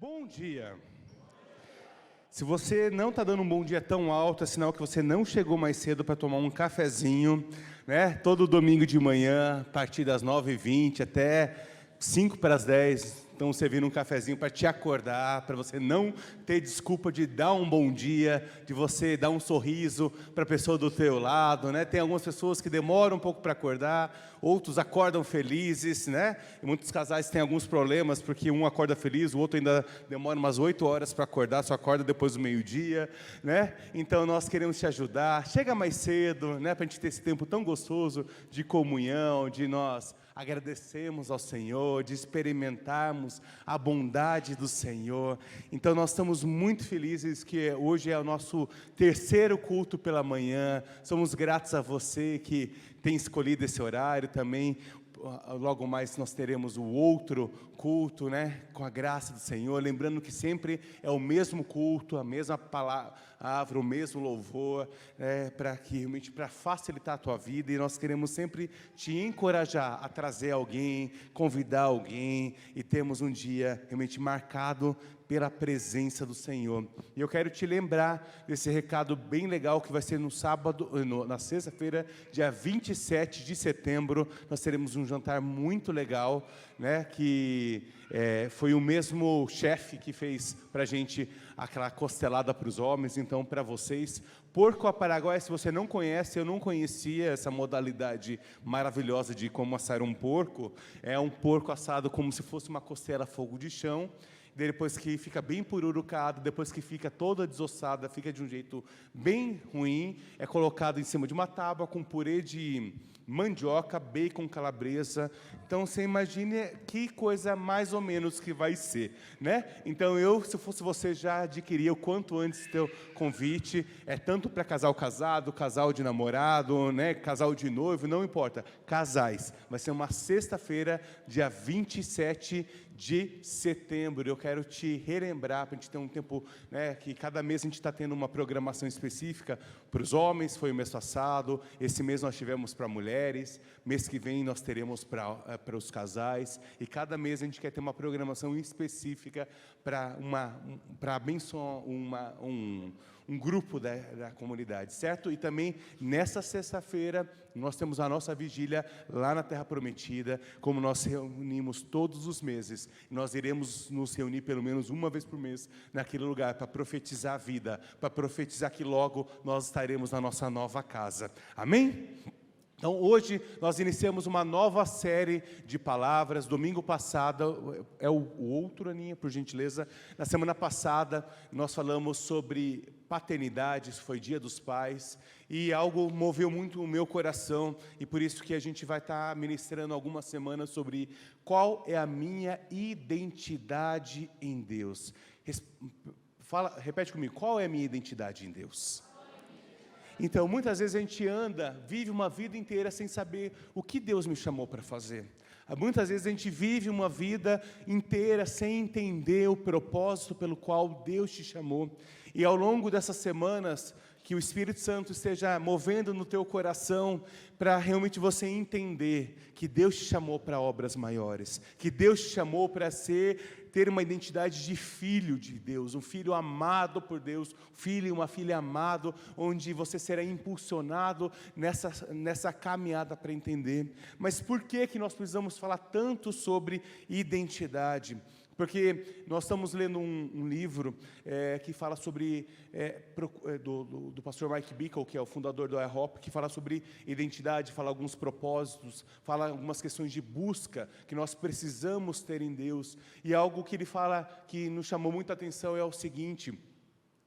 Bom dia. Se você não está dando um bom dia tão alto, é sinal que você não chegou mais cedo para tomar um cafezinho, né? Todo domingo de manhã, a partir das 9h20 até 5 para as 10. Então, você vira um cafezinho para te acordar, para você não ter desculpa de dar um bom dia, de você dar um sorriso para a pessoa do teu lado, né? Tem algumas pessoas que demoram um pouco para acordar, outros acordam felizes, né? E muitos casais têm alguns problemas, porque um acorda feliz, o outro ainda demora umas 8 horas para acordar, só acorda depois do meio-dia, né? Então, nós queremos te ajudar. Chega mais cedo, né? Para a gente ter esse tempo tão gostoso de comunhão, de nós agradecemos ao Senhor, de experimentarmos a bondade do Senhor. Então, nós estamos muito felizes que hoje é o nosso terceiro culto pela manhã. Somos gratos a você que tem escolhido esse horário também. Logo mais nós teremos o outro culto, né, com a graça do Senhor, lembrando que sempre é o mesmo culto, a mesma palavra, o mesmo louvor, para facilitar a tua vida, e nós queremos sempre te encorajar a trazer alguém, convidar alguém, e temos um dia realmente marcado pela presença do Senhor. E eu quero te lembrar desse recado bem legal que vai ser no sábado, na sexta-feira, dia 27 de setembro, nós teremos um jantar muito legal, né, que foi o mesmo chefe que fez para a gente aquela costelada para os homens. Então, para vocês, porco a paraguaia, se você não conhece, eu não conhecia essa modalidade maravilhosa de como assar um porco. É um porco assado como se fosse uma costela a fogo de chão. Depois que fica bem pururucado, depois que fica toda desossada, fica de um jeito bem ruim, é colocado em cima de uma tábua com purê de mandioca, bacon, calabresa. Então, você imagine que coisa mais ou menos que vai ser, né? Então, se fosse você, já adquiria o quanto antes teu convite. É tanto para casal casado, casal de namorado, né? Casal de noivo, não importa. Casais. Vai ser uma sexta-feira, dia 27 de setembro. Eu quero te relembrar, para a gente ter um tempo, né, que cada mês a gente está tendo uma programação específica. Para os homens foi o mês passado, esse mês nós tivemos para mulheres, mês que vem nós teremos para os casais, e cada mês a gente quer ter uma programação específica para abençoar um grupo da comunidade, certo? E também, nessa sexta-feira, nós temos a nossa vigília lá na Terra Prometida, como nós reunimos todos os meses. Nós iremos nos reunir pelo menos uma vez por mês naquele lugar, para profetizar a vida, para profetizar que logo nós estaremos na nossa nova casa. Amém? Então, hoje, nós iniciamos uma nova série de palavras. Domingo passado, é o outro, Aninha, por gentileza. Na semana passada, nós falamos sobre paternidade, isso foi Dia dos Pais, e algo moveu muito o meu coração, e por isso que a gente vai estar ministrando algumas semanas sobre qual é a minha identidade em Deus. Repete comigo, qual é a minha identidade em Deus? Então, muitas vezes a gente vive uma vida inteira sem saber o que Deus me chamou para fazer. Muitas vezes a gente vive uma vida inteira sem entender o propósito pelo qual Deus te chamou. E ao longo dessas semanas, que o Espírito Santo esteja movendo no teu coração para realmente você entender que Deus te chamou para obras maiores, que Deus te chamou para ter uma identidade de filho de Deus, um filho amado por Deus, filho e uma filha amado, onde você será impulsionado nessa caminhada para entender. Mas por que nós precisamos falar tanto sobre identidade? Porque nós estamos lendo um livro que fala sobre, do pastor Mike Bickle, que é o fundador do IHOP, que fala sobre identidade, fala alguns propósitos, fala algumas questões de busca que nós precisamos ter em Deus. E algo que ele fala que nos chamou muita atenção é o seguinte: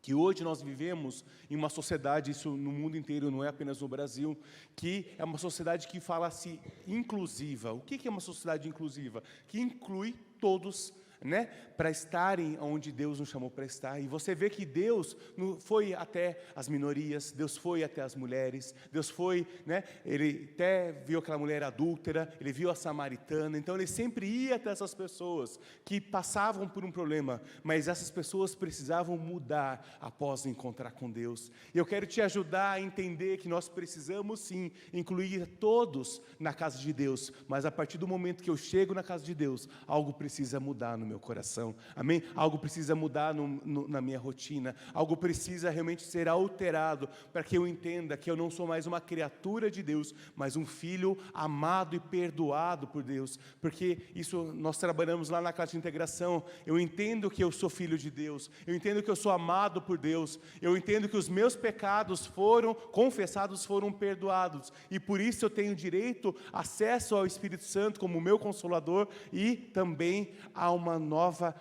que hoje nós vivemos em uma sociedade, isso no mundo inteiro, não é apenas no Brasil, que é uma sociedade que fala-se inclusiva. O que é uma sociedade inclusiva? Que inclui todos, né, para estarem onde Deus nos chamou para estar. E você vê que Deus foi até as minorias, Deus foi até as mulheres, Deus foi, né, Ele até viu aquela mulher adúltera, Ele viu a samaritana. Então Ele sempre ia até essas pessoas que passavam por um problema, mas essas pessoas precisavam mudar após encontrar com Deus. E eu quero te ajudar a entender que nós precisamos sim incluir todos na casa de Deus, mas a partir do momento que eu chego na casa de Deus, algo precisa mudar no meu meu coração, amém? Algo precisa mudar na minha rotina, algo precisa realmente ser alterado, para que eu entenda que eu não sou mais uma criatura de Deus, mas um filho amado e perdoado por Deus, porque isso nós trabalhamos lá na Casa de Integração. Eu entendo que eu sou filho de Deus, eu entendo que eu sou amado por Deus, eu entendo que os meus pecados foram confessados, foram perdoados, e por isso eu tenho direito, acesso ao Espírito Santo como meu Consolador, e também a uma nova,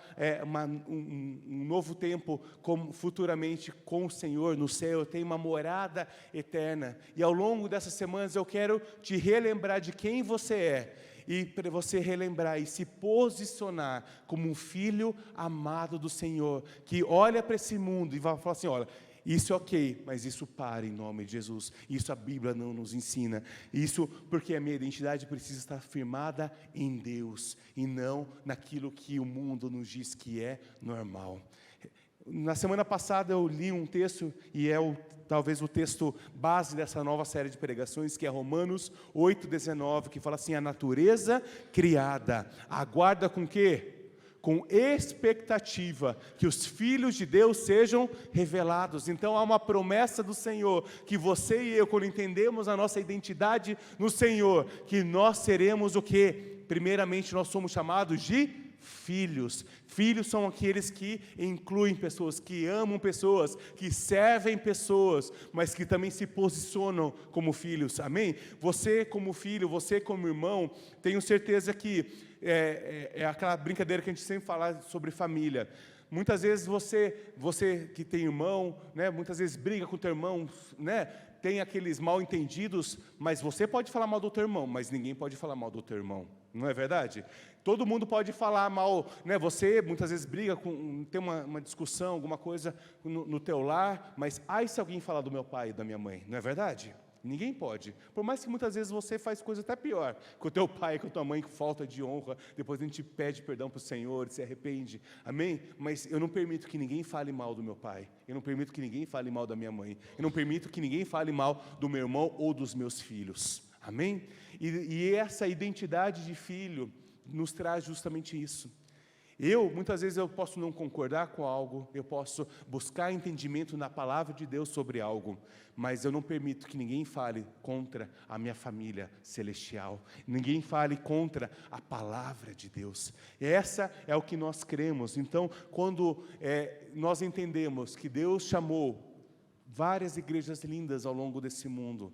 um novo tempo, como futuramente com o Senhor no céu. Eu tenho uma morada eterna, e ao longo dessas semanas eu quero te relembrar de quem você é, e para você relembrar e se posicionar como um filho amado do Senhor, que olha para esse mundo e vai falar assim: olha, isso é ok, mas isso para em nome de Jesus. Isso a Bíblia não nos ensina. Isso porque a minha identidade precisa estar firmada em Deus, e não naquilo que o mundo nos diz que é normal. Na semana passada eu li um texto, e talvez o texto base dessa nova série de pregações, que é Romanos 8,19, que fala assim: a natureza criada aguarda com quê? Com expectativa que os filhos de Deus sejam revelados. Então há uma promessa do Senhor, que você e eu, quando entendemos a nossa identidade no Senhor, que nós seremos o quê? Primeiramente nós somos chamados de filhos. Filhos são aqueles que incluem pessoas, que amam pessoas, que servem pessoas, mas que também se posicionam como filhos, amém? Você como filho, você como irmão, tenho certeza que é aquela brincadeira que a gente sempre fala sobre família. Muitas vezes você que tem irmão, né, muitas vezes briga com o teu irmão, né, tem aqueles mal entendidos, mas você pode falar mal do teu irmão, mas ninguém pode falar mal do teu irmão, não é verdade? Todo mundo pode falar mal, né? Você muitas vezes briga, tem uma discussão, alguma coisa no teu lar, mas se alguém falar do meu pai e da minha mãe, não é verdade? Ninguém pode, por mais que muitas vezes você faz coisa até pior, com o teu pai, com a tua mãe, com falta de honra, depois a gente pede perdão para o Senhor, se arrepende, amém? Mas eu não permito que ninguém fale mal do meu pai, eu não permito que ninguém fale mal da minha mãe, eu não permito que ninguém fale mal do meu irmão ou dos meus filhos, amém? E essa identidade de filho nos traz justamente isso. Muitas vezes eu posso não concordar com algo, eu posso buscar entendimento na palavra de Deus sobre algo, mas eu não permito que ninguém fale contra a minha família celestial, ninguém fale contra a palavra de Deus. Essa é o que nós cremos. Então, quando nós entendemos que Deus chamou várias igrejas lindas ao longo desse mundo,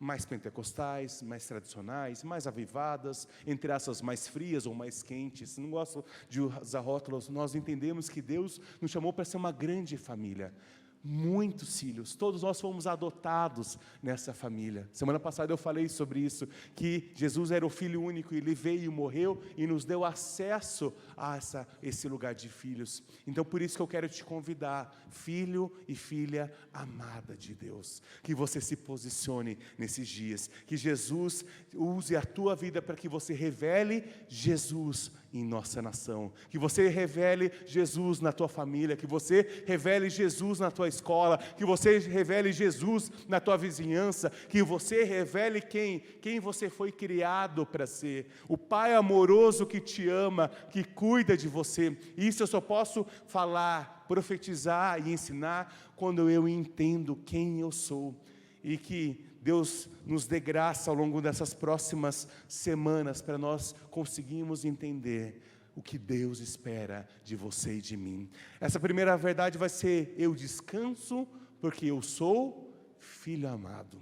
mais pentecostais, mais tradicionais, mais avivadas, entre essas mais frias ou mais quentes, não gosto de usar rótulos, nós entendemos que Deus nos chamou para ser uma grande família, muitos filhos, todos nós fomos adotados nessa família. Semana passada eu falei sobre isso, que Jesus era o Filho único, Ele veio, morreu e nos deu acesso a esse lugar de filhos. Então por isso que eu quero te convidar, filho e filha amada de Deus, que você se posicione nesses dias, que Jesus use a tua vida para que você revele Jesus em nossa nação, que você revele Jesus na tua família, que você revele Jesus na tua escola, que você revele Jesus na tua vizinhança, que você revele quem você foi criado para ser, o Pai amoroso que te ama, que cuida de você. Isso eu só posso falar, profetizar e ensinar quando eu entendo quem eu sou, e que Deus nos dê graça ao longo dessas próximas semanas para nós conseguirmos entender o que Deus espera de você e de mim. Essa primeira verdade vai ser: eu descanso porque eu sou filho amado.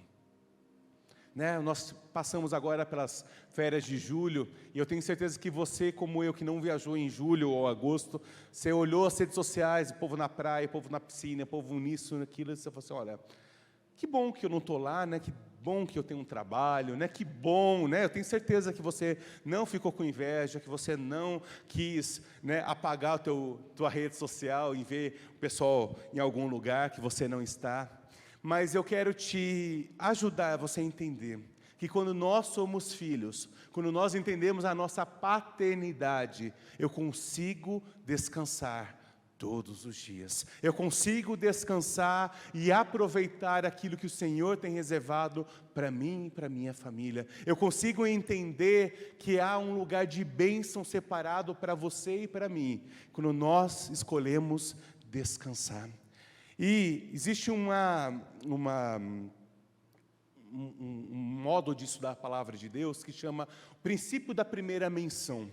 Né? Nós passamos agora pelas férias de julho, e eu tenho certeza que você, como eu, que não viajou em julho ou agosto, você olhou as redes sociais, o povo na praia, o povo na piscina, o povo nisso, naquilo, e você falou assim: olha, que bom que eu não estou lá, né? Que bom que eu tenho um trabalho, né? Que bom, né? Eu tenho certeza que você não ficou com inveja, que você não quis, né, apagar tua rede social e ver o pessoal em algum lugar que você não está. Mas eu quero te ajudar a você entender que quando nós somos filhos, quando nós entendemos a nossa paternidade, eu consigo descansar, todos os dias. Eu consigo descansar e aproveitar aquilo que o Senhor tem reservado para mim e para minha família. Eu consigo entender que há um lugar de bênção separado para você e para mim, quando nós escolhemos descansar. E existe um modo de estudar a palavra de Deus que chama o princípio da primeira menção.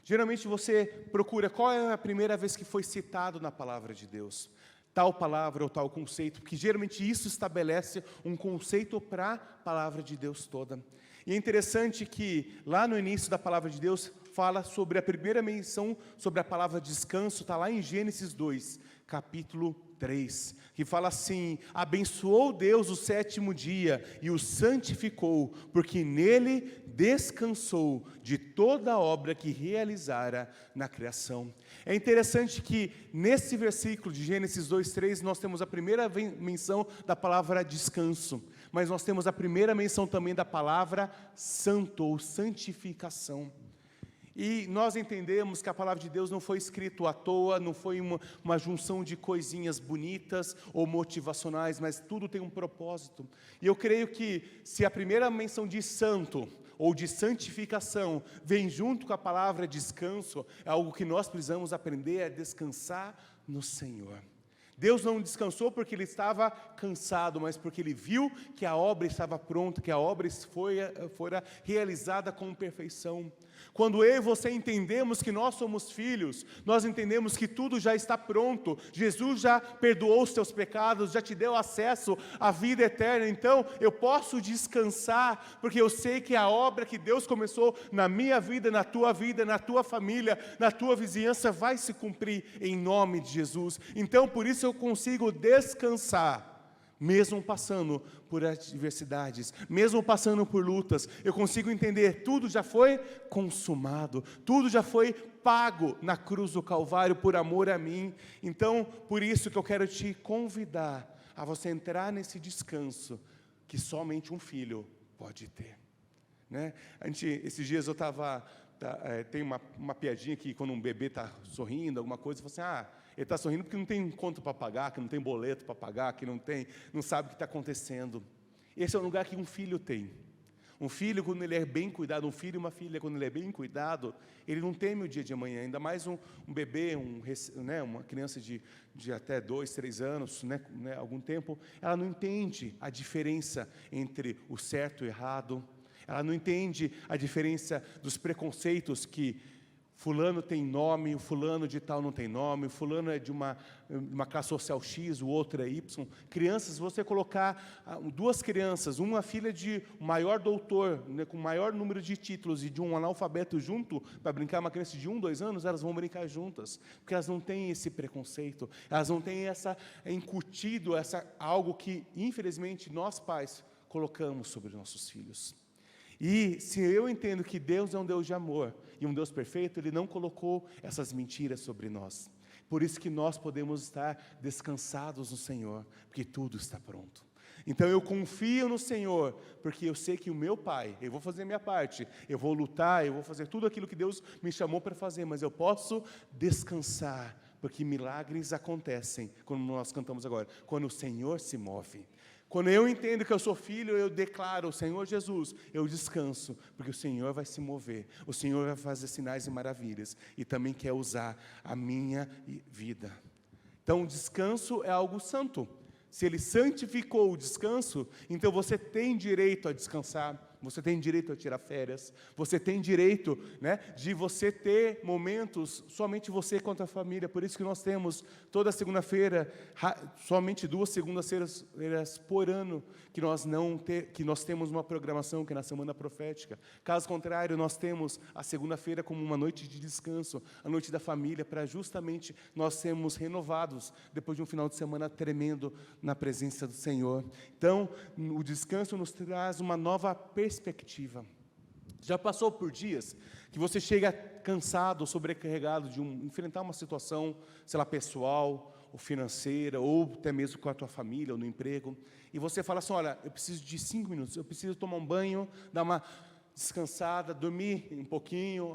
Geralmente você procura qual é a primeira vez que foi citado na palavra de Deus, tal palavra ou tal conceito, porque geralmente isso estabelece um conceito para a palavra de Deus toda. E é interessante que lá no início da palavra de Deus fala sobre a primeira menção sobre a palavra descanso, está lá em Gênesis 2, capítulo 3, que fala assim: abençoou Deus o sétimo dia e o santificou, porque nele descansou de toda a obra que realizara na criação. É interessante que nesse versículo de Gênesis 2:3 nós temos a primeira menção da palavra descanso, mas nós temos a primeira menção também da palavra santo ou santificação. E nós entendemos que a palavra de Deus não foi escrita à toa, não foi uma junção de coisinhas bonitas ou motivacionais, mas tudo tem um propósito. E eu creio que se a primeira menção de santo ou de santificação vem junto com a palavra descanso, é algo que nós precisamos aprender a descansar no Senhor. Deus não descansou porque Ele estava cansado, mas porque Ele viu que a obra estava pronta, que a obra fora realizada com perfeição. Quando eu e você entendemos que nós somos filhos, nós entendemos que tudo já está pronto, Jesus já perdoou os teus pecados, já te deu acesso à vida eterna, então eu posso descansar, porque eu sei que a obra que Deus começou na minha vida, na tua família, na tua vizinhança, vai se cumprir em nome de Jesus. Então por isso eu consigo descansar, mesmo passando por adversidades, mesmo passando por lutas, eu consigo entender, tudo já foi consumado, tudo já foi pago na cruz do Calvário por amor a mim. Então, por isso que eu quero te convidar a você entrar nesse descanso que somente um filho pode ter, né? Esses dias eu estava, tem uma piadinha que quando um bebê está sorrindo, alguma coisa, você fala assim, ele está sorrindo porque não tem conta para pagar, que não tem boleto para pagar, que não sabe o que está acontecendo. Esse é o lugar que um filho tem. Um filho, quando ele é bem cuidado, um filho e uma filha, quando ele é bem cuidado, ele não teme o dia de amanhã, ainda mais um bebê, uma criança de até 2, 3 anos, algum tempo, ela não entende a diferença entre o certo e o errado, ela não entende a diferença dos preconceitos que fulano tem nome, o fulano de tal não tem nome, o fulano é de uma classe social X, o outro é Y. Crianças, se você colocar duas crianças, uma filha de maior doutor, com maior número de títulos e de um analfabeto junto, para brincar, uma criança de 1, 2 anos, elas vão brincar juntas, porque elas não têm esse preconceito, elas não têm incutido algo que, infelizmente, nós pais colocamos sobre os nossos filhos. E se eu entendo que Deus é um Deus de amor e um Deus perfeito, Ele não colocou essas mentiras sobre nós. Por isso que nós podemos estar descansados no Senhor, porque tudo está pronto. Então eu confio no Senhor, porque eu sei que o meu Pai, eu vou fazer a minha parte, eu vou lutar, eu vou fazer tudo aquilo que Deus me chamou para fazer, mas eu posso descansar, porque milagres acontecem, como nós cantamos agora, quando o Senhor se move. Quando eu entendo que eu sou filho, eu declaro, Senhor Jesus, eu descanso, porque o Senhor vai se mover, o Senhor vai fazer sinais e maravilhas, e também quer usar a minha vida. Então, o descanso é algo santo. Se Ele santificou o descanso, então você tem direito a descansar, você tem direito a tirar férias, você tem direito, de você ter momentos, somente você com a tua família. Por isso que nós temos toda segunda-feira, somente 2 segundas-feiras por ano, que nós temos uma programação que é na Semana Profética. Caso contrário, nós temos a segunda-feira como uma noite de descanso, a noite da família, para justamente nós sermos renovados depois de um final de semana tremendo na presença do Senhor. Então, o descanso nos traz uma nova perspectiva. Já passou por dias que você chega cansado, sobrecarregado de enfrentar uma situação, sei lá, pessoal, ou financeira, ou até mesmo com a tua família, ou no emprego, e você fala assim, olha, eu preciso de 5 minutos, eu preciso tomar um banho, descansada, dormir um pouquinho,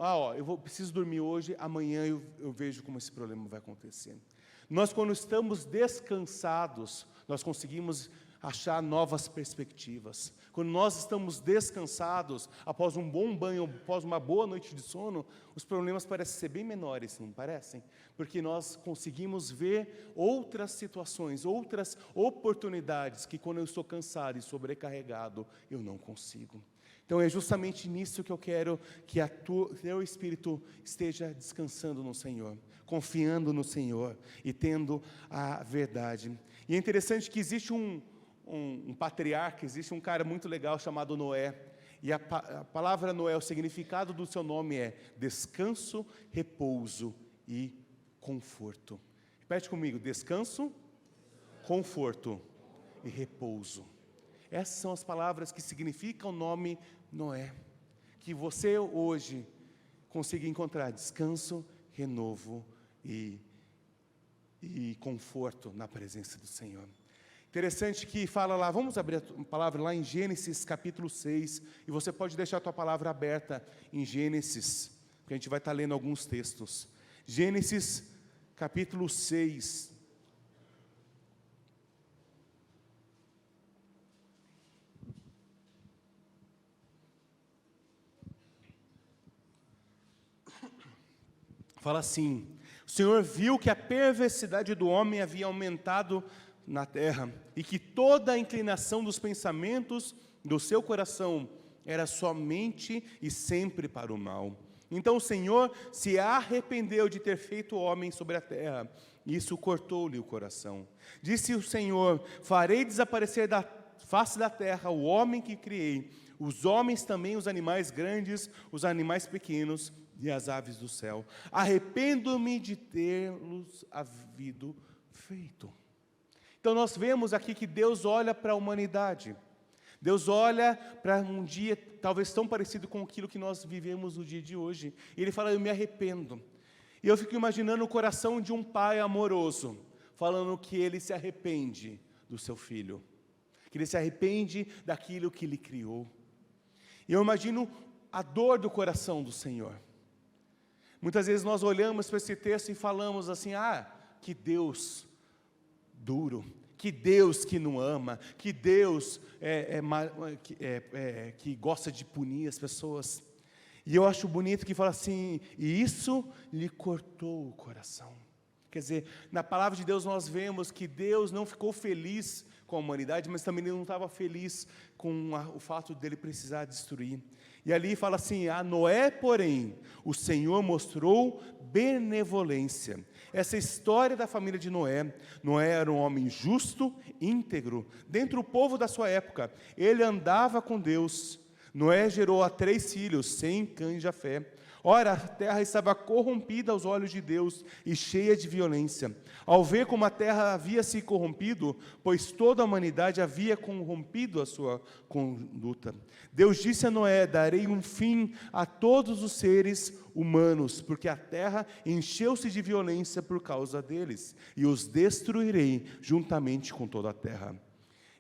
preciso dormir hoje, amanhã eu vejo como esse problema vai acontecer. Nós, quando estamos descansados, nós conseguimos achar novas perspectivas. Quando nós estamos descansados, após um bom banho, após uma boa noite de sono, os problemas parecem ser bem menores, não parecem? Porque nós conseguimos ver outras situações, outras oportunidades, que quando eu estou cansado e sobrecarregado, eu não consigo. Então é justamente nisso que eu quero que teu espírito esteja descansando no Senhor, confiando no Senhor e tendo a verdade. E é interessante que existe um patriarca, existe um cara muito legal chamado Noé, e a palavra Noé, o significado do seu nome é descanso, repouso e conforto. Repete comigo: descanso, conforto e repouso. Essas são as palavras que significam o nome Noé. Que você hoje consiga encontrar descanso, renovo e conforto na presença do Senhor. Interessante que fala lá, vamos abrir a palavra lá em Gênesis capítulo 6, e você pode deixar a tua palavra aberta em Gênesis, porque a gente vai estar lendo alguns textos. Gênesis capítulo 6. Fala assim: o Senhor viu que a perversidade do homem havia aumentado na terra, e que toda a inclinação dos pensamentos do seu coração era somente e sempre para o mal. Então o Senhor se arrependeu de ter feito o homem sobre a terra, e isso cortou-lhe o coração. Disse o Senhor: farei desaparecer da face da terra o homem que criei, os homens também, os animais grandes, os animais pequenos e as aves do céu. Arrependo-me de tê-los havido feito. Então nós vemos aqui que Deus olha para a humanidade. Deus olha para um dia talvez tão parecido com aquilo que nós vivemos no dia de hoje. E Ele fala: eu me arrependo. E eu fico imaginando o coração de um pai amoroso, falando que ele se arrepende do seu filho, que ele se arrepende daquilo que ele criou. E eu imagino a dor do coração do Senhor. Muitas vezes nós olhamos para esse texto e falamos assim: que Deus duro, que Deus que não ama, que Deus que gosta de punir as pessoas. E eu acho bonito que fala assim: e isso lhe cortou o coração. Quer dizer, na palavra de Deus nós vemos que Deus não ficou feliz com a humanidade, mas também Ele não estava feliz com o fato dele precisar destruir. E ali fala assim: a Noé, porém, o Senhor mostrou benevolência. Essa história da família de Noé. Noé era um homem justo, íntegro, dentre o povo da sua época. Ele andava com Deus. Noé gerou a 3 filhos, Sem, Cã e Jafé. Ora, a terra estava corrompida aos olhos de Deus e cheia de violência. Ao ver como a terra havia se corrompido, pois toda a humanidade havia corrompido a sua conduta, Deus disse a Noé: darei um fim a todos os seres humanos, porque a terra encheu-se de violência por causa deles, e os destruirei juntamente com toda a terra.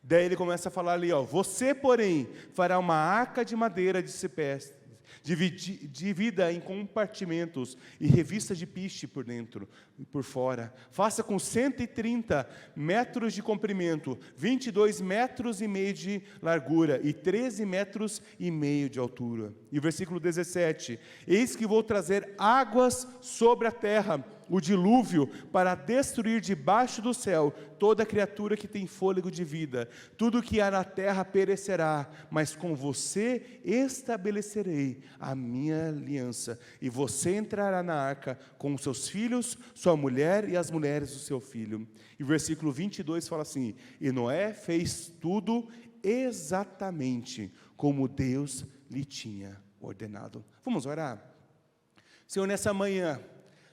Daí ele começa a falar ali, você, porém, fará uma arca de madeira de cipreste, divida em compartimentos e revista de piche por dentro e por fora. Faça com 130 metros de comprimento, 22 metros e meio de largura e 13 metros e meio de altura. E o versículo 17: eis que vou trazer águas sobre a terra, o dilúvio, para destruir debaixo do céu toda criatura que tem fôlego de vida. Tudo que há na terra perecerá, mas com você estabelecerei a minha aliança, e você entrará na arca com os seus filhos, sua mulher e as mulheres do seu filho. E o versículo 22 fala assim: e Noé fez tudo exatamente como Deus lhe tinha ordenado. Vamos orar? Senhor, nessa manhã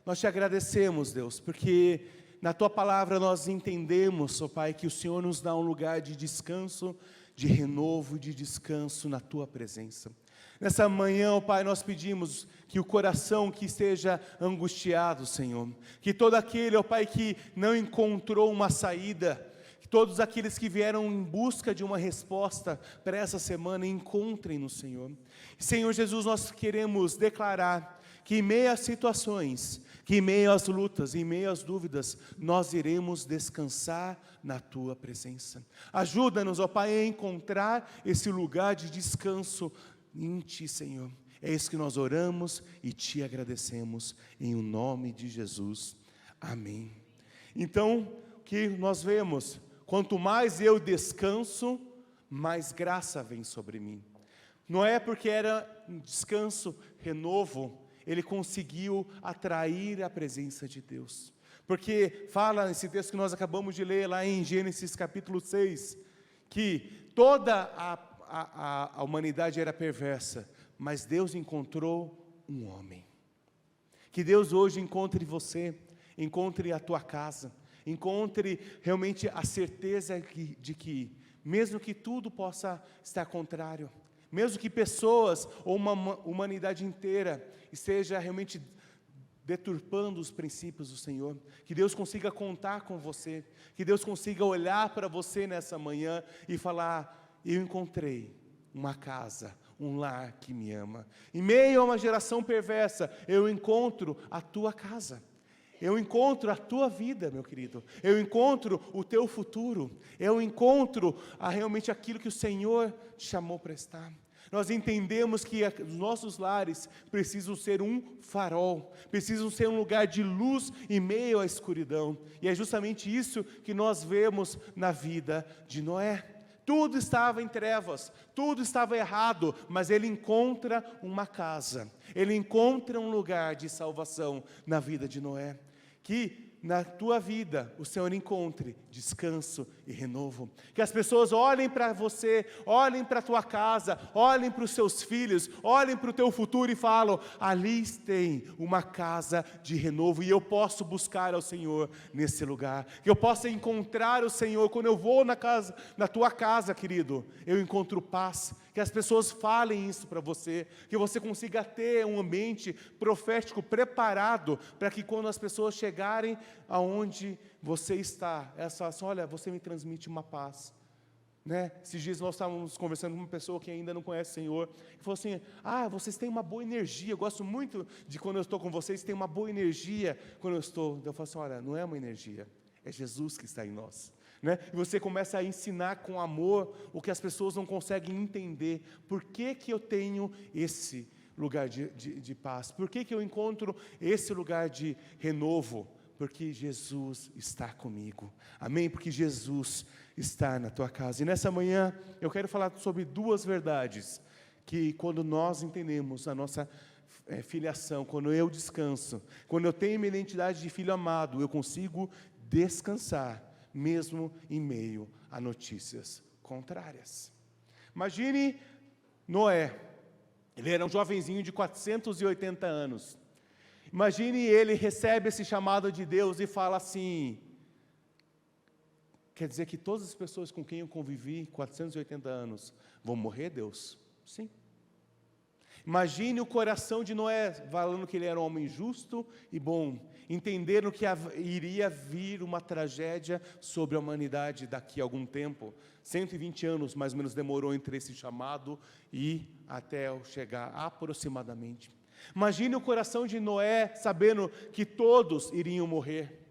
nós te agradecemos, Deus, porque na Tua palavra nós entendemos, ó Pai, que o Senhor nos dá um lugar de descanso, de renovo e de descanso na Tua presença. Nessa manhã, ó Pai, nós pedimos que o coração que esteja angustiado, Senhor, que todo aquele, ó Pai, que não encontrou uma saída, Todos aqueles que vieram em busca de uma resposta para essa semana, encontrem no Senhor. Senhor Jesus, nós queremos declarar que em meio às situações, que em meio às lutas, em meio às dúvidas, nós iremos descansar na Tua presença. Ajuda-nos, ó Pai, a encontrar esse lugar de descanso em Ti, Senhor. É isso que nós oramos e Te agradecemos, em o nome de Jesus. Amém. Então, o que nós vemos? Quanto mais eu descanso, mais graça vem sobre mim. Não é porque era um descanso, renovo, ele conseguiu atrair a presença de Deus. Porque fala nesse texto que nós acabamos de ler, lá em Gênesis capítulo 6, que toda a humanidade era perversa, mas Deus encontrou um homem. Que Deus hoje encontre você, encontre a tua casa, encontre realmente a certeza de que, mesmo que tudo possa estar contrário, mesmo que pessoas ou uma humanidade inteira esteja realmente deturpando os princípios do Senhor, que Deus consiga contar com você, que Deus consiga olhar para você nessa manhã e falar: eu encontrei uma casa, um lar que me ama. Em meio a uma geração perversa, eu encontro a tua casa. Eu encontro a tua vida, meu querido. Eu encontro o teu futuro. Eu encontro realmente aquilo que o Senhor te chamou para estar. Nós entendemos que os nossos lares precisam ser um farol, precisam ser um lugar de luz em meio à escuridão. E é justamente isso que nós vemos na vida de Noé. Tudo estava em trevas, tudo estava errado, mas ele encontra uma casa, ele encontra um lugar de salvação na vida de Noé. Que na tua vida o Senhor encontre descanso e renovo. Que as pessoas olhem para você, olhem para a tua casa, olhem para os seus filhos, olhem para o teu futuro e falam: ali tem uma casa de renovo e eu posso buscar ao Senhor nesse lugar. Que eu possa encontrar o Senhor quando eu vou na tua casa, querido, eu encontro paz. Que as pessoas falem isso para você, que você consiga ter um ambiente profético preparado, para que quando as pessoas chegarem aonde você está, elas falam assim: olha, você me transmite uma paz. Né? Esses dias nós estávamos conversando com uma pessoa que ainda não conhece o Senhor, e falou assim: vocês têm uma boa energia, eu gosto muito de quando eu estou com vocês, tem uma boa energia quando eu estou. Eu falo assim: olha, não é uma energia, é Jesus que está em nós. Né? E você começa a ensinar com amor o que as pessoas não conseguem entender. Por que eu tenho esse lugar de paz? Por que eu encontro esse lugar de renovo? Porque Jesus está comigo. Amém? Porque Jesus está na tua casa. E nessa manhã eu quero falar sobre duas verdades que, quando nós entendemos a nossa filiação, quando eu descanso, quando eu tenho minha identidade de filho amado, eu consigo descansar mesmo em meio a notícias contrárias. Imagine Noé. Ele era um jovenzinho de 480 anos. Imagine ele recebe esse chamado de Deus e fala assim: quer dizer que todas as pessoas com quem eu convivi 480 anos vão morrer, Deus? Sim. Imagine o coração de Noé, falando que ele era um homem justo e bom, entendendo que iria vir uma tragédia sobre a humanidade daqui a algum tempo. 120 anos mais ou menos demorou entre esse chamado e até chegar aproximadamente. Imagine o coração de Noé sabendo que todos iriam morrer.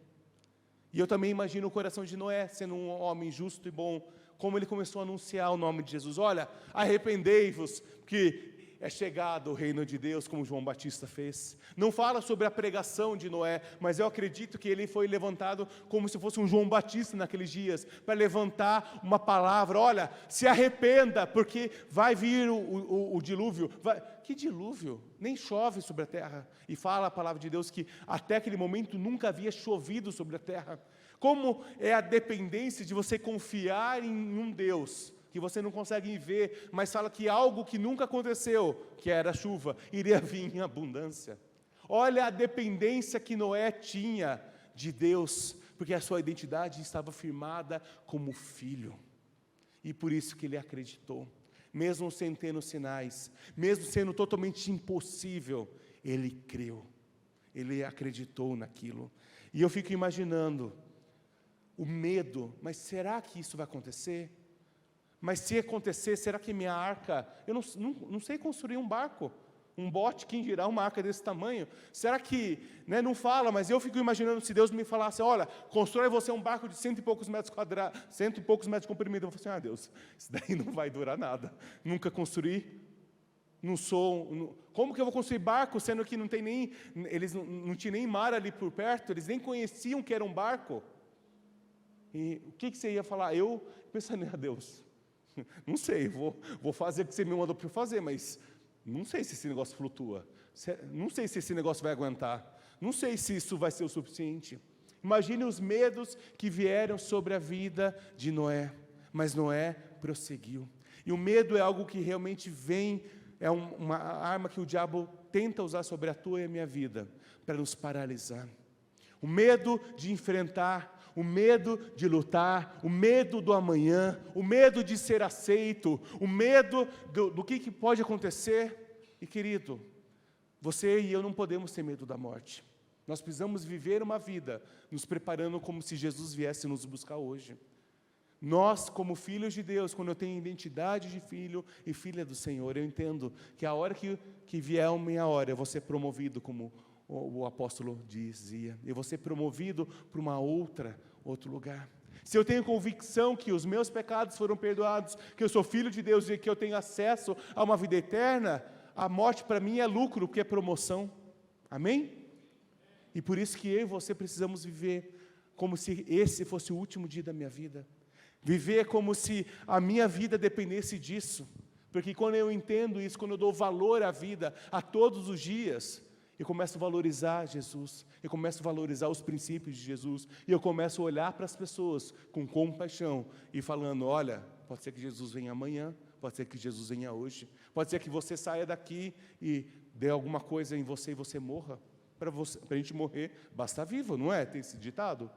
E eu também imagino o coração de Noé sendo um homem justo e bom, como ele começou a anunciar o nome de Jesus. Olha, arrependei-vos, que é chegado o reino de Deus, como João Batista fez. Não fala sobre a pregação de Noé, mas eu acredito que ele foi levantado como se fosse um João Batista naqueles dias, para levantar uma palavra: olha, se arrependa, porque vai vir o dilúvio. Que dilúvio? Nem chove sobre a terra. E fala a palavra de Deus que até aquele momento nunca havia chovido sobre a terra. Como é a dependência de você confiar em um Deus que você não consegue ver, mas fala que algo que nunca aconteceu, que era a chuva, iria vir em abundância. Olha a dependência que Noé tinha de Deus, porque a sua identidade estava firmada como filho. E por isso que ele acreditou, mesmo sem ter os sinais, mesmo sendo totalmente impossível, ele creu, ele acreditou naquilo. E eu fico imaginando o medo, mas será que isso vai acontecer? Mas se acontecer, será que minha arca, eu não sei construir um barco, um bote, quem dirá uma arca desse tamanho? Será que, não fala, mas eu fico imaginando se Deus me falasse, olha, constrói você um barco de 100 e poucos metros quadrados, 100 e poucos metros de comprimento. Eu vou falar assim, Deus, isso daí não vai durar nada. Nunca construí, como que eu vou construir barco, sendo que não tem nem, eles não tinham nem mar ali por perto, eles nem conheciam que era um barco. E o que você ia falar? Eu pensando, Deus, não sei, vou fazer o que você me mandou para fazer, mas não sei se esse negócio flutua, não sei se esse negócio vai aguentar, não sei se isso vai ser o suficiente. Imagine os medos que vieram sobre a vida de Noé, mas Noé prosseguiu. E o medo é algo que realmente vem, é uma arma que o diabo tenta usar sobre a tua e a minha vida, para nos paralisar. O medo de enfrentar, o medo de lutar, o medo do amanhã, o medo de ser aceito, o medo do que pode acontecer. E querido, você e eu não podemos ter medo da morte. Nós precisamos viver uma vida nos preparando como se Jesus viesse nos buscar hoje. Nós, como filhos de Deus, quando eu tenho identidade de filho e filha do Senhor, eu entendo que a hora que vier a minha hora, eu vou ser promovido, como o apóstolo dizia, eu vou ser promovido para outro lugar. Se eu tenho convicção que os meus pecados foram perdoados, que eu sou filho de Deus e que eu tenho acesso a uma vida eterna, a morte para mim é lucro, porque é promoção. Amém? E por isso que eu e você precisamos viver como se esse fosse o último dia da minha vida. Viver como se a minha vida dependesse disso. Porque quando eu entendo isso, quando eu dou valor à vida, a todos os dias, eu começo a valorizar Jesus, eu começo a valorizar os princípios de Jesus, e eu começo a olhar para as pessoas com compaixão, e falando, olha, pode ser que Jesus venha amanhã, pode ser que Jesus venha hoje, pode ser que você saia daqui e dê alguma coisa em você e você morra. Para a gente morrer, basta vivo, não é? Tem esse ditado?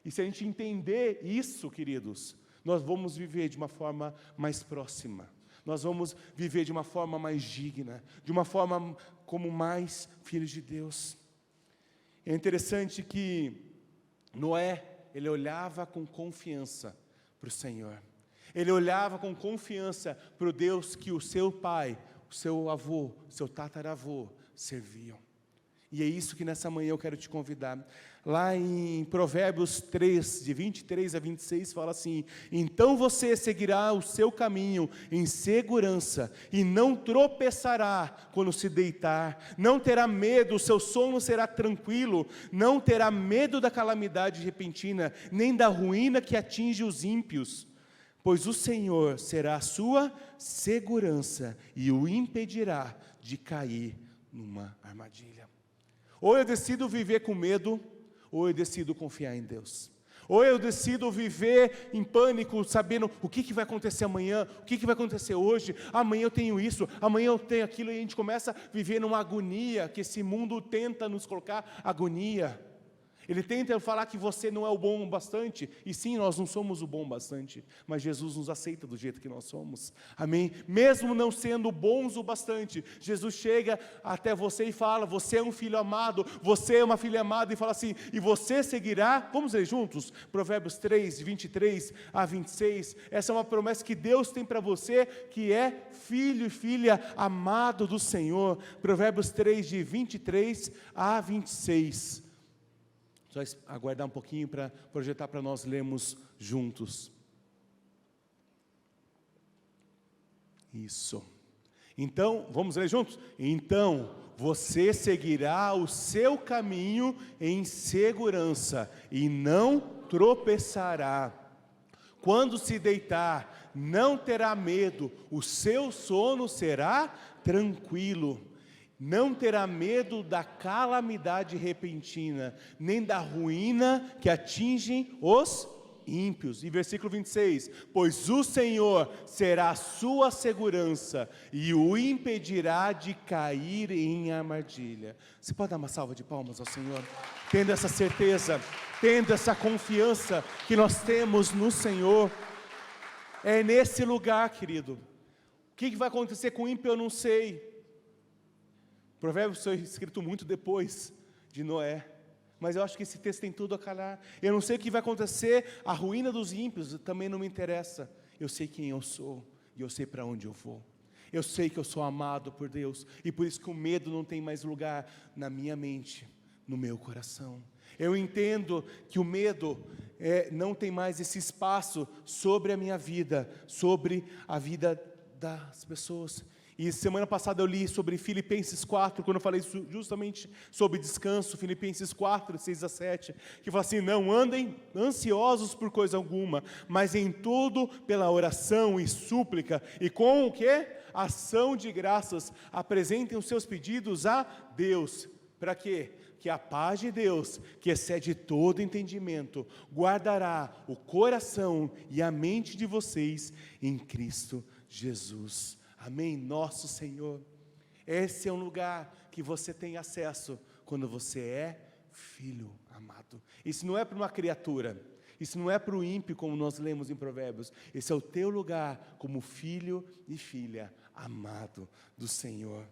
E se a gente entender isso, queridos, nós vamos viver de uma forma mais próxima. Nós vamos viver de uma forma mais digna, de uma forma como mais filhos de Deus. É interessante que Noé, ele olhava com confiança para o Senhor. Ele olhava com confiança para o Deus que o seu pai, o seu avô, o seu tataravô serviam. E é isso que nessa manhã eu quero te convidar. Lá em Provérbios 3, de 23 a 26, fala assim, então você seguirá o seu caminho em segurança, e não tropeçará quando se deitar, não terá medo, o seu sono será tranquilo, não terá medo da calamidade repentina, nem da ruína que atinge os ímpios, pois o Senhor será a sua segurança, e o impedirá de cair numa armadilha. Ou eu decido viver com medo, ou eu decido confiar em Deus. Ou eu decido viver em pânico, sabendo o que vai acontecer amanhã, o que vai acontecer hoje, amanhã eu tenho isso, amanhã eu tenho aquilo, e a gente começa a viver numa agonia, que esse mundo tenta nos colocar agonia. Ele tenta falar que você não é o bom o bastante, e sim, nós não somos o bom o bastante, mas Jesus nos aceita do jeito que nós somos, amém? Mesmo não sendo bons o bastante, Jesus chega até você e fala, você é um filho amado, você é uma filha amada, e fala assim, e você seguirá, vamos ler juntos? Provérbios 3, de 23 a 26, essa é uma promessa que Deus tem para você, que é filho e filha amado do Senhor. Provérbios 3, de 23 a 26, só aguardar um pouquinho para projetar para nós lermos juntos. Isso. Então, vamos ler juntos? Então, você seguirá o seu caminho em segurança e não tropeçará. Quando se deitar, não terá medo, o seu sono será tranquilo. Não terá medo da calamidade repentina, nem da ruína que atingem os ímpios. E versículo 26, pois o Senhor será a sua segurança, e o impedirá de cair em armadilha. Você pode dar uma salva de palmas ao Senhor? Tendo essa certeza, tendo essa confiança que nós temos no Senhor. É nesse lugar, querido. O que vai acontecer com o ímpio eu não sei. Provérbios foi escrito muito depois de Noé, mas eu acho que esse texto tem tudo a calhar. Eu não sei o que vai acontecer, a ruína dos ímpios também não me interessa. Eu sei quem eu sou e eu sei para onde eu vou. Eu sei que eu sou amado por Deus e por isso que o medo não tem mais lugar na minha mente, no meu coração. Eu entendo que o medo não tem mais esse espaço sobre a minha vida, sobre a vida das pessoas. E semana passada eu li sobre Filipenses 4, quando eu falei justamente sobre descanso, Filipenses 4, 6 a 7, que fala assim: não andem ansiosos por coisa alguma, mas em tudo pela oração e súplica, e com o quê? Ação de graças, apresentem os seus pedidos a Deus. Para quê? Que a paz de Deus, que excede todo entendimento, guardará o coração e a mente de vocês em Cristo Jesus. Amém? Nosso Senhor. Esse é um lugar que você tem acesso quando você é filho amado. Isso não é para uma criatura, isso não é para o ímpio, como nós lemos em Provérbios. Esse é o teu lugar como filho e filha amado do Senhor.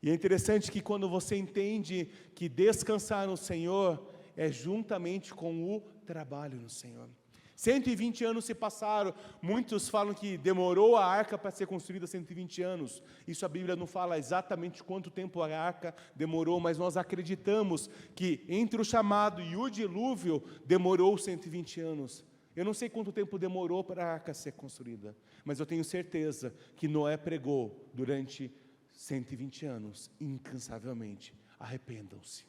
E é interessante que quando você entende que descansar no Senhor é juntamente com o trabalho no Senhor. 120 anos se passaram, muitos falam que demorou a arca para ser construída 120 anos. Isso a Bíblia não fala exatamente quanto tempo a arca demorou, mas nós acreditamos que entre o chamado e o dilúvio demorou 120 anos. Eu não sei quanto tempo demorou para a arca ser construída, mas eu tenho certeza que Noé pregou durante 120 anos, incansavelmente: arrependam-se,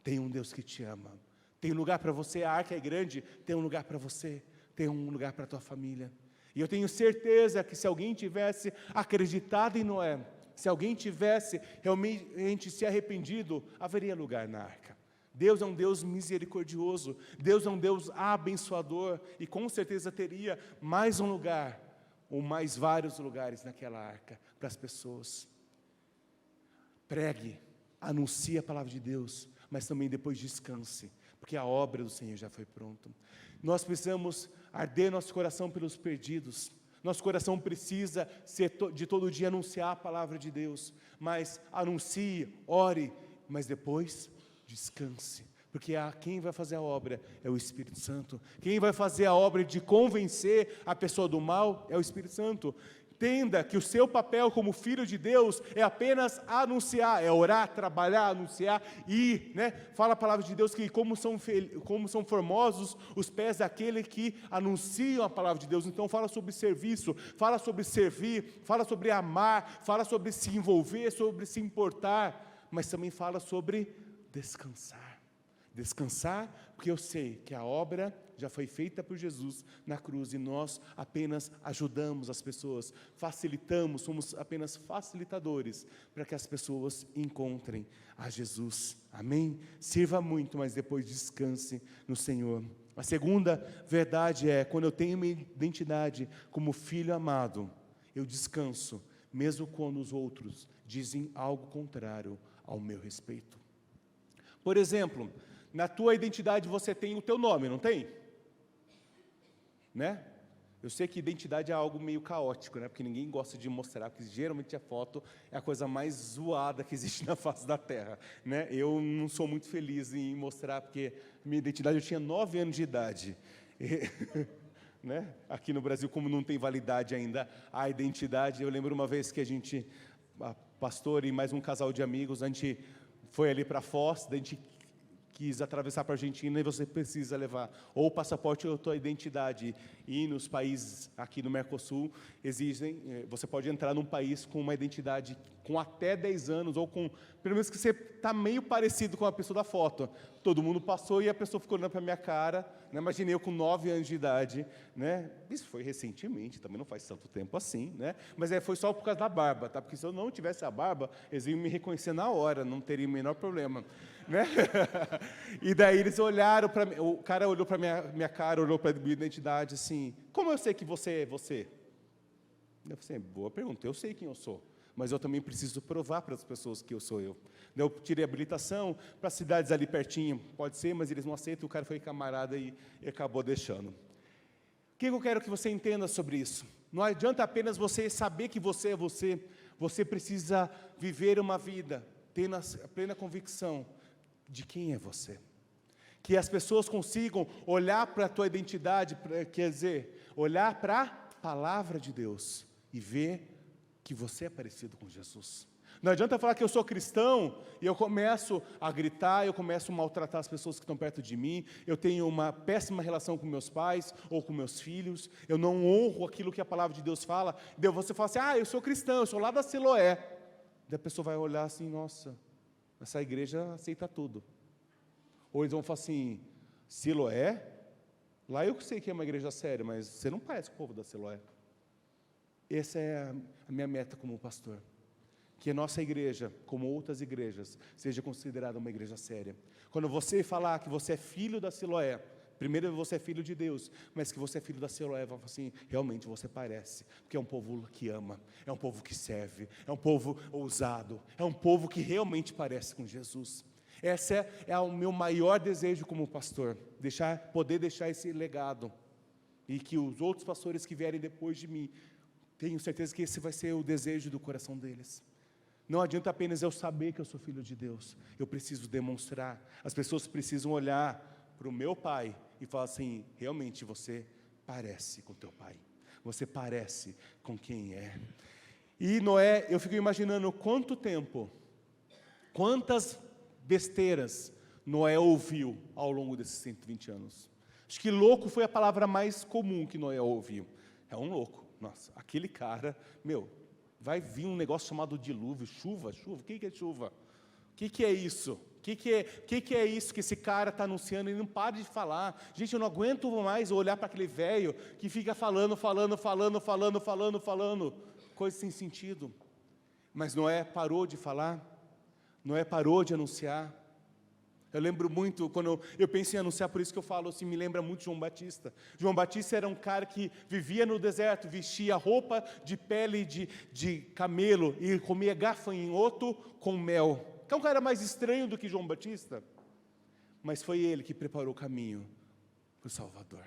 tem um Deus que te ama, tem um lugar para você, a arca é grande, tem um lugar para você, tem um lugar para a tua família. E eu tenho certeza que se alguém tivesse acreditado em Noé, se alguém tivesse realmente se arrependido, haveria lugar na arca. Deus é um Deus misericordioso, Deus é um Deus abençoador, e com certeza teria mais um lugar, ou mais vários lugares naquela arca, para as pessoas. Pregue, anuncie a palavra de Deus, mas também depois descanse, porque a obra do Senhor já foi pronta. Nós precisamos arder nosso coração pelos perdidos. Nosso coração precisa de todo dia anunciar a palavra de Deus, mas anuncie, ore, mas depois descanse, porque quem vai fazer a obra é o Espírito Santo. Quem vai fazer a obra de convencer a pessoa do mal é o Espírito Santo. Entenda que o seu papel como filho de Deus é apenas anunciar, é orar, trabalhar, anunciar, ir, Fala a palavra de Deus que como são formosos os pés daquele que anunciam a palavra de Deus. Então fala sobre serviço, fala sobre servir, fala sobre amar, fala sobre se envolver, sobre se importar, mas também fala sobre descansar. Descansar, porque eu sei que a obra já foi feita por Jesus na cruz e nós apenas ajudamos as pessoas, facilitamos, somos apenas facilitadores para que as pessoas encontrem a Jesus. Amém? Sirva muito, mas depois descanse no Senhor. A segunda verdade é, quando eu tenho minha identidade como filho amado, eu descanso, mesmo quando os outros dizem algo contrário ao meu respeito. Por exemplo, na tua identidade você tem o teu nome, não tem? Eu sei que identidade é algo meio caótico, porque ninguém gosta de mostrar, porque geralmente a foto é a coisa mais zoada que existe na face da terra, Eu não sou muito feliz em mostrar, porque minha identidade, eu tinha 9 anos de idade, Aqui no Brasil, como não tem validade ainda a identidade, eu lembro uma vez que a pastor e mais um casal de amigos, a gente foi ali para Foz, a gente quis atravessar para a Argentina e você precisa levar ou o passaporte ou a tua identidade. E nos países aqui no Mercosul você pode entrar num país com uma identidade com até 10 anos ou com, pelo menos que você está meio parecido com a pessoa da foto. Todo mundo passou e a pessoa ficou olhando para a minha cara, Imaginei eu com 9 anos de idade, Isso foi recentemente, também não faz tanto tempo assim, Mas foi só por causa da barba, tá? Porque se eu não tivesse a barba, eles iam me reconhecer na hora, não teria o menor problema, E daí eles olharam para mim, o cara olhou para minha cara, olhou para a minha identidade assim: como eu sei que você é você? Eu falei: boa pergunta, eu sei quem eu sou, mas eu também preciso provar para as pessoas que eu sou eu. Eu tirei habilitação para cidades ali pertinho, pode ser, mas eles não aceitam, o cara foi camarada e acabou deixando. O que eu quero que você entenda sobre isso? Não adianta apenas você saber que você é você, você precisa viver uma vida, tendo a plena convicção de quem é você. Que as pessoas consigam olhar para a tua identidade, quer dizer, olhar para a palavra de Deus e ver que você é parecido com Jesus. Não adianta falar que eu sou cristão e eu começo a gritar, eu começo a maltratar as pessoas que estão perto de mim, eu tenho uma péssima relação com meus pais ou com meus filhos, eu não honro aquilo que a palavra de Deus fala, daí você fala assim, eu sou cristão, eu sou lá da Siloé. Daí a pessoa vai olhar assim, nossa, essa igreja aceita tudo. Ou eles vão falar assim, Siloé? Lá eu sei que é uma igreja séria, mas você não parece com o povo da Siloé. Essa é a minha meta como pastor. Que a nossa igreja, como outras igrejas, seja considerada uma igreja séria. Quando você falar que você é filho da Siloé, primeiro você é filho de Deus, mas que você é filho da Siloé, vai falar assim, realmente você parece, porque é um povo que ama, é um povo que serve, é um povo ousado, é um povo que realmente parece com Jesus. Esse é o meu maior desejo como pastor, poder deixar esse legado, e que os outros pastores que vierem depois de mim, tenho certeza que esse vai ser o desejo do coração deles. Não adianta apenas eu saber que eu sou filho de Deus, eu preciso demonstrar. As pessoas precisam olhar para o meu pai e falar assim, realmente você parece com teu pai, você parece com quem é. E Noé, eu fico imaginando quanto tempo, quantas besteiras Noé ouviu ao longo desses 120 anos. Acho que louco foi a palavra mais comum que Noé ouviu. É um louco, nossa, aquele cara, vai vir um negócio chamado dilúvio, chuva, o que é chuva? O que é isso? O que é isso que esse cara está anunciando? Ele não para de falar. Gente, eu não aguento mais olhar para aquele velho que fica falando, coisa sem sentido. Mas Noé parou de falar, Noé parou de anunciar. Eu lembro muito, quando eu penso em anunciar, por isso que eu falo assim, me lembra muito João Batista. João Batista era um cara que vivia no deserto, vestia roupa de pele de camelo e comia gafanhoto com mel. Que é um cara mais estranho do que João Batista, mas foi ele que preparou o caminho para o Salvador.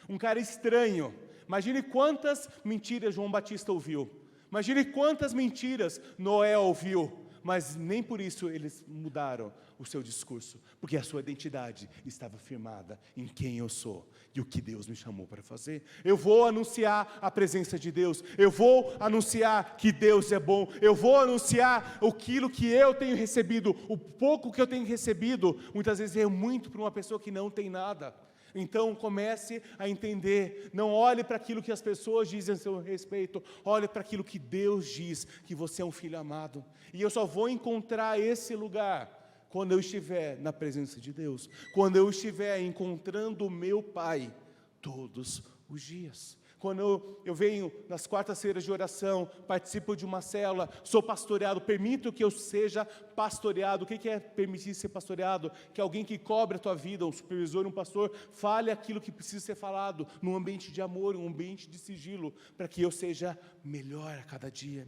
Um cara estranho. Imagine quantas mentiras João Batista ouviu. Imagine quantas mentiras Noé ouviu. Mas nem por isso eles mudaram o seu discurso, porque a sua identidade estava firmada em quem eu sou e o que Deus me chamou para fazer. Eu vou anunciar a presença de Deus, eu vou anunciar que Deus é bom, eu vou anunciar aquilo que eu tenho recebido, o pouco que eu tenho recebido, muitas vezes é muito para uma pessoa que não tem nada. Então comece a entender, não olhe para aquilo que as pessoas dizem a seu respeito, olhe para aquilo que Deus diz, que você é um filho amado. E eu só vou encontrar esse lugar quando eu estiver na presença de Deus, quando eu estiver encontrando o meu Pai todos os dias. Quando eu venho nas quartas-feiras de oração, participo de uma célula, sou pastoreado, permito que eu seja pastoreado. O que é permitir ser pastoreado? Que alguém que cobre a tua vida, um supervisor, um pastor, fale aquilo que precisa ser falado, num ambiente de amor, um ambiente de sigilo, para que eu seja melhor a cada dia.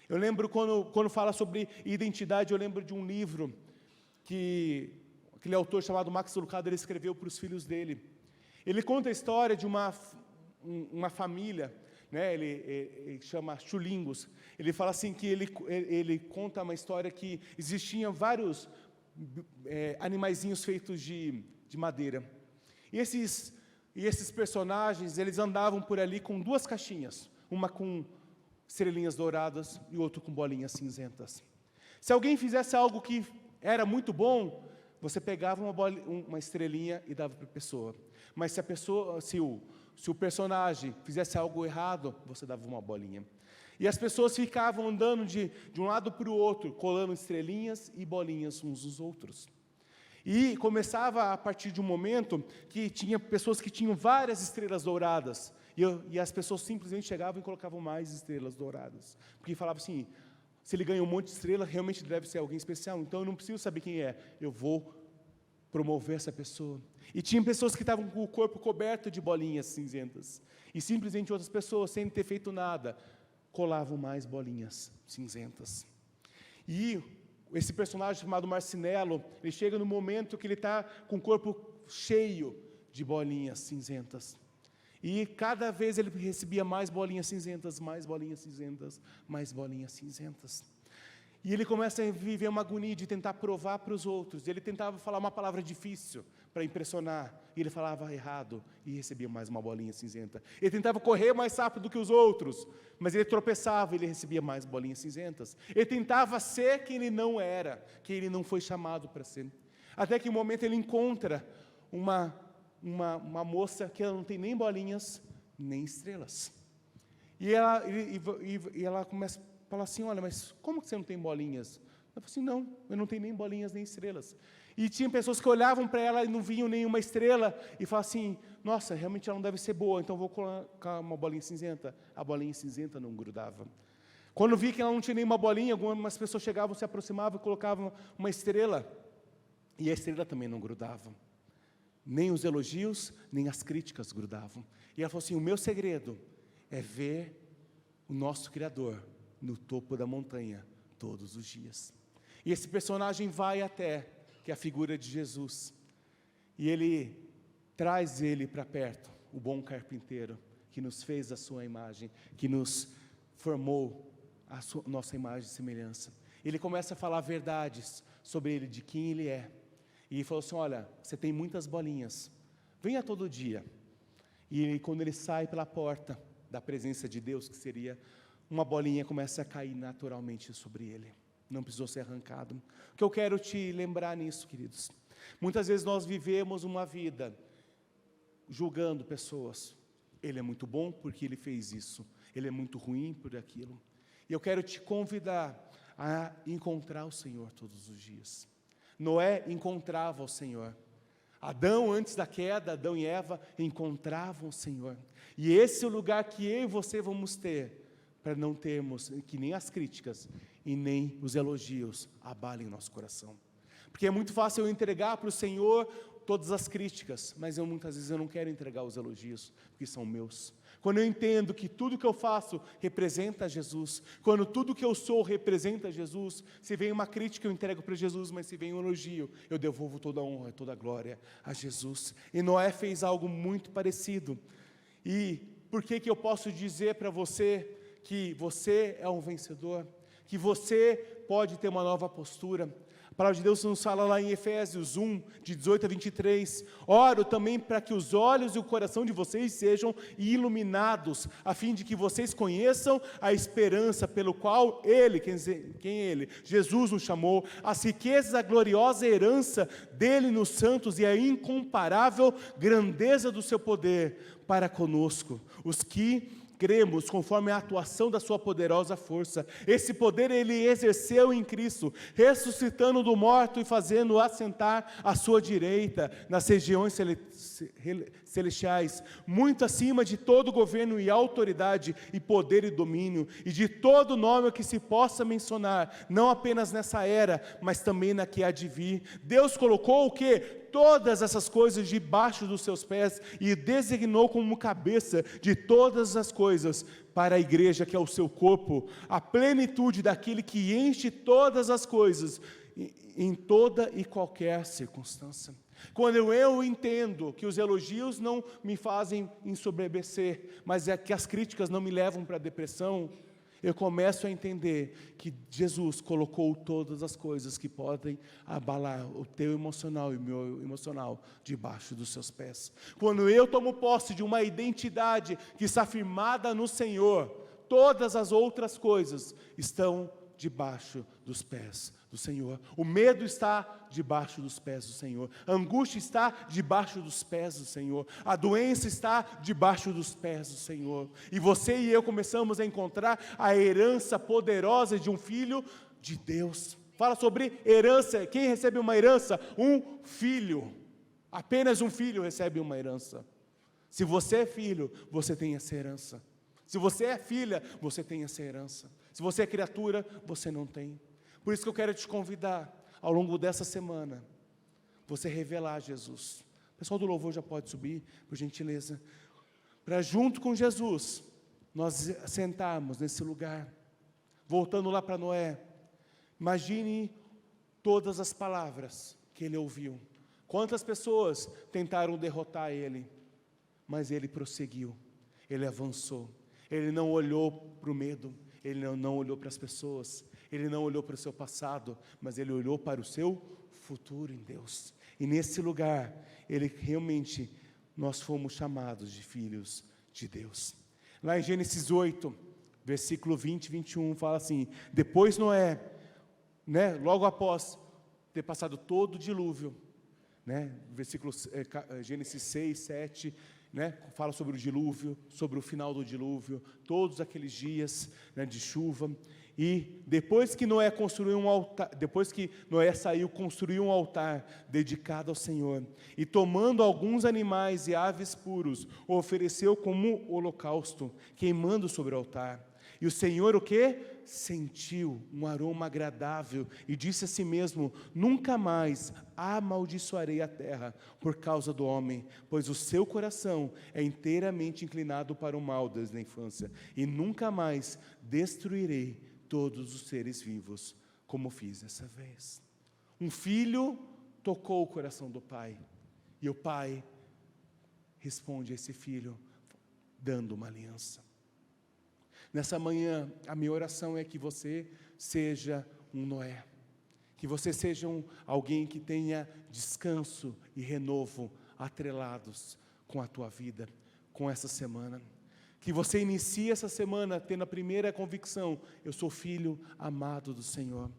Eu lembro quando fala sobre identidade, eu lembro de um livro que aquele autor chamado Max Lucado, ele escreveu para os filhos dele. Ele conta a história de uma família, né, ele chama Chulingos. Ele fala assim que ele conta uma história que existiam vários animaizinhos feitos de madeira. E esses personagens, eles andavam por ali com duas caixinhas, uma com estrelinhas douradas e outra com bolinhas cinzentas. Se alguém fizesse algo que era muito bom, você pegava uma estrelinha e dava para a pessoa. Mas se o personagem fizesse algo errado, você dava uma bolinha. E as pessoas ficavam andando de um lado para o outro, colando estrelinhas e bolinhas uns nos outros. E começava a partir de um momento que tinha pessoas que tinham várias estrelas douradas. E as pessoas simplesmente chegavam e colocavam mais estrelas douradas. Porque falavam assim, se ele ganha um monte de estrelas, realmente deve ser alguém especial. Então eu não preciso saber quem é, eu vou promover essa pessoa. E tinha pessoas que estavam com o corpo coberto de bolinhas cinzentas. E simplesmente outras pessoas, sem ter feito nada, colavam mais bolinhas cinzentas. E esse personagem chamado Marcinelo, ele chega no momento que ele está com o corpo cheio de bolinhas cinzentas. E cada vez ele recebia mais bolinhas cinzentas, mais bolinhas cinzentas, mais bolinhas cinzentas. E ele começa a viver uma agonia de tentar provar para os outros. Ele tentava falar uma palavra difícil para impressionar. E ele falava errado e recebia mais uma bolinha cinzenta. Ele tentava correr mais rápido do que os outros, mas ele tropeçava e ele recebia mais bolinhas cinzentas. Ele tentava ser quem ele não era, quem ele não foi chamado para ser. Até que um momento ele encontra uma moça que ela não tem nem bolinhas, nem estrelas. E ela começa a falar assim, olha, mas como que você não tem bolinhas? Ela falou assim, não, eu não tenho nem bolinhas, nem estrelas. E tinha pessoas que olhavam para ela e não viam nenhuma estrela, e falavam assim, nossa, realmente ela não deve ser boa, então vou colocar uma bolinha cinzenta. A bolinha cinzenta não grudava. Quando vi que ela não tinha nenhuma bolinha, algumas pessoas chegavam, se aproximavam e colocavam uma estrela, e a estrela também não grudava. Nem os elogios, nem as críticas grudavam. E ela falou assim, o meu segredo é ver o nosso Criador no topo da montanha, todos os dias. E esse personagem vai até, que é a figura de Jesus, e ele traz ele para perto, o bom carpinteiro, que nos fez a sua imagem, que nos formou a nossa imagem e semelhança. Ele começa a falar verdades sobre ele, de quem ele é. E ele falou assim, olha, você tem muitas bolinhas, venha todo dia. E quando ele sai pela porta da presença de Deus, que seria uma bolinha, começa a cair naturalmente sobre ele. Não precisou ser arrancado. O que eu quero te lembrar nisso, queridos, muitas vezes nós vivemos uma vida julgando pessoas. Ele é muito bom porque ele fez isso. Ele é muito ruim por aquilo. E eu quero te convidar a encontrar o Senhor todos os dias. Noé encontrava o Senhor. Adão, antes da queda, Adão e Eva encontravam o Senhor. E esse é o lugar que eu e você vamos ter, para não termos que nem as críticas e nem os elogios abalem nosso coração. Porque é muito fácil eu entregar para o Senhor todas as críticas, mas muitas vezes eu não quero entregar os elogios, porque são meus. Quando eu entendo que tudo que eu faço representa Jesus, quando tudo que eu sou representa Jesus, se vem uma crítica eu entrego para Jesus, mas se vem um elogio, eu devolvo toda a honra, toda a glória a Jesus. E Noé fez algo muito parecido. E por que eu posso dizer para você que você é um vencedor, que você pode ter uma nova postura? A palavra de Deus nos fala lá em Efésios 1, de 18 a 23, oro também para que os olhos e o coração de vocês sejam iluminados, a fim de que vocês conheçam a esperança pelo qual Ele, quem Ele? Jesus nos chamou, as riquezas, a gloriosa herança dEle nos santos e a incomparável grandeza do seu poder para conosco, os que cremos conforme a atuação da sua poderosa força. Esse poder Ele exerceu em Cristo, ressuscitando do morto e fazendo assentar à sua direita, nas regiões celestiais, muito acima de todo governo e autoridade, e poder e domínio, e de todo nome que se possa mencionar, não apenas nessa era, mas também na que há de vir. Deus colocou o quê? Todas essas coisas debaixo dos seus pés, e designou como cabeça de todas as coisas, para a igreja que é o seu corpo, a plenitude daquele que enche todas as coisas, em toda e qualquer circunstância. Quando eu entendo que os elogios não me fazem ensoberbecer, mas é que as críticas não me levam para a depressão, eu começo a entender que Jesus colocou todas as coisas que podem abalar o teu emocional e o meu emocional debaixo dos seus pés. Quando eu tomo posse de uma identidade que está firmada no Senhor, todas as outras coisas estão debaixo dos pés do Senhor. O medo está debaixo dos pés do Senhor. A angústia está debaixo dos pés do Senhor. A doença está debaixo dos pés do Senhor. E você e eu começamos a encontrar a herança poderosa de um filho de Deus. Fala sobre herança. Quem recebe uma herança? Um filho. Apenas um filho recebe uma herança. Se você é filho, você tem essa herança. Se você é filha, você tem essa herança. Se você é criatura, você não tem. Por isso que eu quero te convidar, ao longo dessa semana, você revelar Jesus. O pessoal do louvor já pode subir, por gentileza. Para junto com Jesus, nós sentarmos nesse lugar. Voltando lá para Noé, imagine todas as palavras que ele ouviu. Quantas pessoas tentaram derrotar ele, mas ele prosseguiu, ele avançou. Ele não olhou para o medo, ele não olhou para as pessoas, Ele não olhou para o seu passado, mas ele olhou para o seu futuro em Deus. E nesse lugar, nós fomos chamados de filhos de Deus. Lá em Gênesis 8, versículo 20 e 21, fala assim: depois Noé, logo após ter passado todo o dilúvio, Gênesis 6, 7, fala sobre o dilúvio, sobre o final do dilúvio, todos aqueles dias de chuva. E depois que Noé construiu um altar, depois que Noé saiu, construiu um altar dedicado ao Senhor, e tomando alguns animais e aves puros, o ofereceu como holocausto, queimando sobre o altar. E o Senhor o quê? Sentiu um aroma agradável e disse a si mesmo: nunca mais amaldiçoarei a terra por causa do homem, pois o seu coração é inteiramente inclinado para o mal desde a infância, e nunca mais destruirei todos os seres vivos, como fiz dessa vez. Um filho tocou o coração do pai, e o pai responde a esse filho dando uma aliança. Nessa manhã, a minha oração é que você seja um Noé, que você seja alguém que tenha descanso e renovo atrelados com a tua vida, com essa semana. Que você inicie essa semana tendo a primeira convicção: eu sou filho amado do Senhor.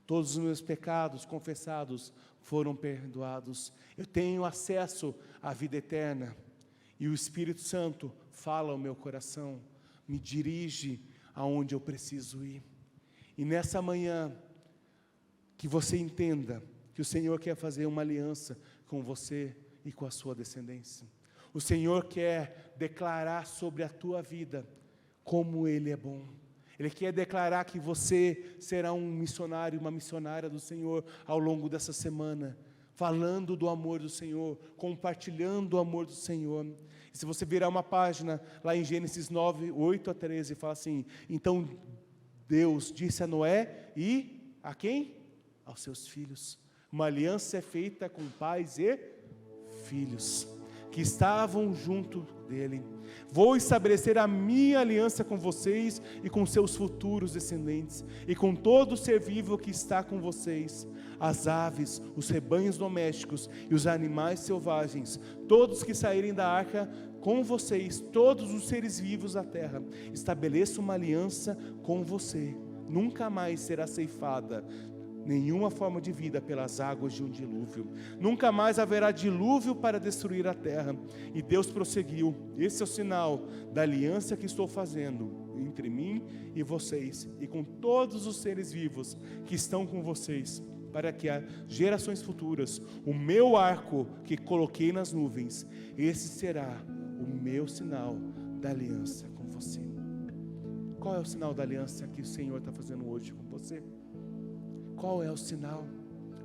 Todos os meus pecados confessados foram perdoados. Eu tenho acesso à vida eterna. E o Espírito Santo fala ao meu coração, me dirige aonde eu preciso ir. E nessa manhã, que você entenda que o Senhor quer fazer uma aliança com você e com a sua descendência. O Senhor quer declarar sobre a tua vida como Ele é bom. Ele quer declarar que você será um missionário, uma missionária do Senhor ao longo dessa semana, falando do amor do Senhor, compartilhando o amor do Senhor. E se você virar uma página lá em Gênesis 9, 8 a 13, fala assim: então Deus disse a Noé e a quem? Aos seus filhos. Uma aliança é feita com pais e filhos que estavam junto dele. Vou estabelecer a minha aliança com vocês e com seus futuros descendentes, e com todo ser vivo que está com vocês, as aves, os rebanhos domésticos e os animais selvagens, todos que saírem da arca com vocês, todos os seres vivos da terra. Estabeleço uma aliança com você. Nunca mais será ceifada nenhuma forma de vida pelas águas de um dilúvio. Nunca mais haverá dilúvio para destruir a terra. E Deus prosseguiu: esse é o sinal da aliança que estou fazendo entre mim e vocês, e com todos os seres vivos que estão com vocês, para que as gerações futuras, o meu arco que coloquei nas nuvens, esse será o meu sinal da aliança com você. Qual é o sinal da aliança que o Senhor está fazendo hoje com você? Qual é o sinal?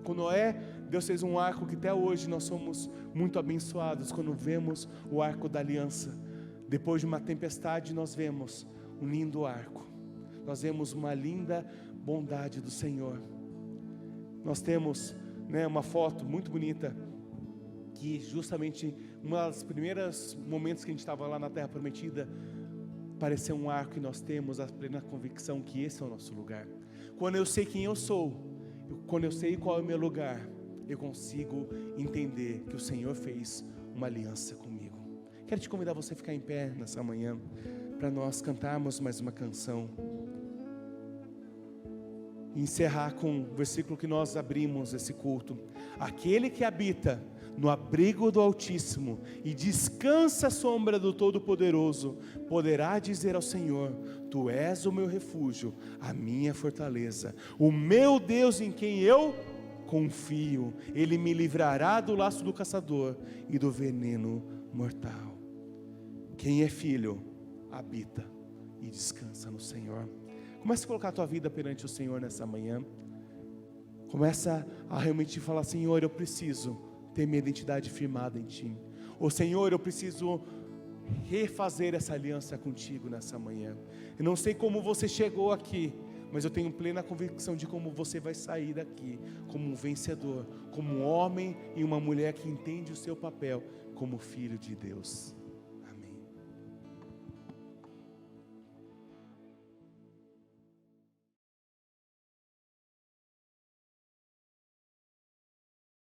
Com Noé, Deus fez um arco que até hoje nós somos muito abençoados quando vemos o arco da aliança. Depois de uma tempestade, nós vemos um lindo arco. Nós vemos uma linda bondade do Senhor. Nós temos uma foto muito bonita, que justamente uma das primeiras momentos que a gente estava lá na Terra Prometida, pareceu um arco, e nós temos a plena convicção que esse é o nosso lugar. Quando eu sei quem eu sou, quando eu sei qual é o meu lugar, eu consigo entender que o Senhor fez uma aliança comigo. Quero te convidar a você ficar em pé nessa manhã, para nós cantarmos mais uma canção, e encerrar com o versículo que nós abrimos esse culto. Aquele que habita no abrigo do Altíssimo e descansa à sombra do Todo-Poderoso, poderá dizer ao Senhor: Tu és o meu refúgio, a minha fortaleza, o meu Deus em quem eu confio. Ele me livrará do laço do caçador e do veneno mortal. Quem é filho, habita e descansa no Senhor. Comece a colocar a tua vida perante o Senhor nessa manhã. Começa a realmente falar: Senhor, eu preciso ter minha identidade firmada em Ti. Ô Senhor, eu preciso refazer essa aliança contigo nessa manhã. Eu não sei como você chegou aqui, mas eu tenho plena convicção de como você vai sair daqui, como um vencedor, como um homem e uma mulher que entende o seu papel como filho de Deus.